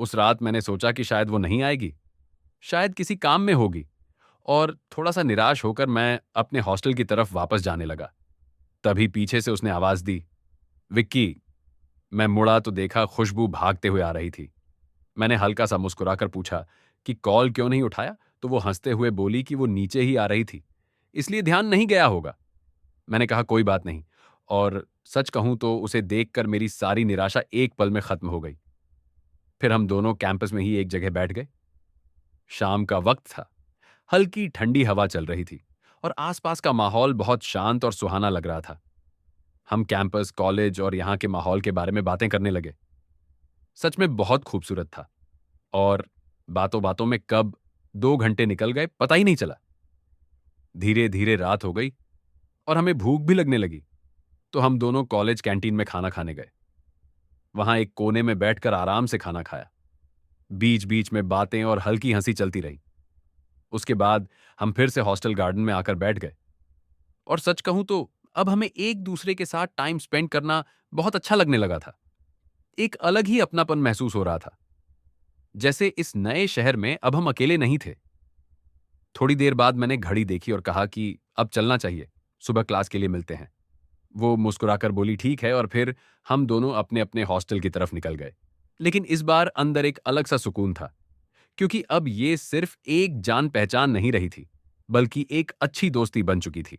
उस रात मैंने सोचा कि शायद वो नहीं आएगी, शायद किसी काम में होगी, और थोड़ा सा निराश होकर मैं अपने हॉस्टल की तरफ वापस जाने लगा। तभी पीछे से उसने आवाज दी, विक्की। मैं मुड़ा तो देखा खुशबू भागते हुए आ रही थी। मैंने हल्का सा मुस्कुराकर पूछा कि कॉल क्यों नहीं उठाया, तो वो हंसते हुए बोली कि वो नीचे ही आ रही थी, इसलिए ध्यान नहीं गया होगा। मैंने कहा कोई बात नहीं, और सच कहूं तो उसे देखकर मेरी सारी निराशा एक पल में खत्म हो गई। फिर हम दोनों कैंपस में ही एक जगह बैठ गए। शाम का वक्त था, हल्की ठंडी हवा चल रही थी और आसपास का माहौल बहुत शांत और सुहाना लग रहा था। हम कैंपस, कॉलेज और यहाँ के माहौल के बारे में बातें करने लगे। सच में बहुत खूबसूरत था, और बातों बातों में कब 2 घंटे निकल गए पता ही नहीं चला। धीरे धीरे रात हो गई और हमें भूख भी लगने लगी, तो हम दोनों कॉलेज कैंटीन में खाना खाने गए। वहां एक कोने में बैठकर आराम से खाना खाया। बीच बीच में बातें और हल्की हंसी चलती रही। उसके बाद हम फिर से हॉस्टल गार्डन में आकर बैठ गए, और सच कहूं तो अब हमें एक दूसरे के साथ टाइम स्पेंड करना बहुत अच्छा लगने लगा था। एक अलग ही अपनापन महसूस हो रहा था, जैसे इस नए शहर में अब हम अकेले नहीं थे। थोड़ी देर बाद मैंने घड़ी देखी और कहा कि अब चलना चाहिए, सुबह क्लास के लिए मिलते हैं। वो मुस्कुराकर बोली ठीक है, और फिर हम दोनों अपने अपने हॉस्टल की तरफ निकल गए। लेकिन इस बार अंदर एक अलग सा सुकून था, क्योंकि अब ये सिर्फ एक जान पहचान नहीं रही थी, बल्कि एक अच्छी दोस्ती बन चुकी थी।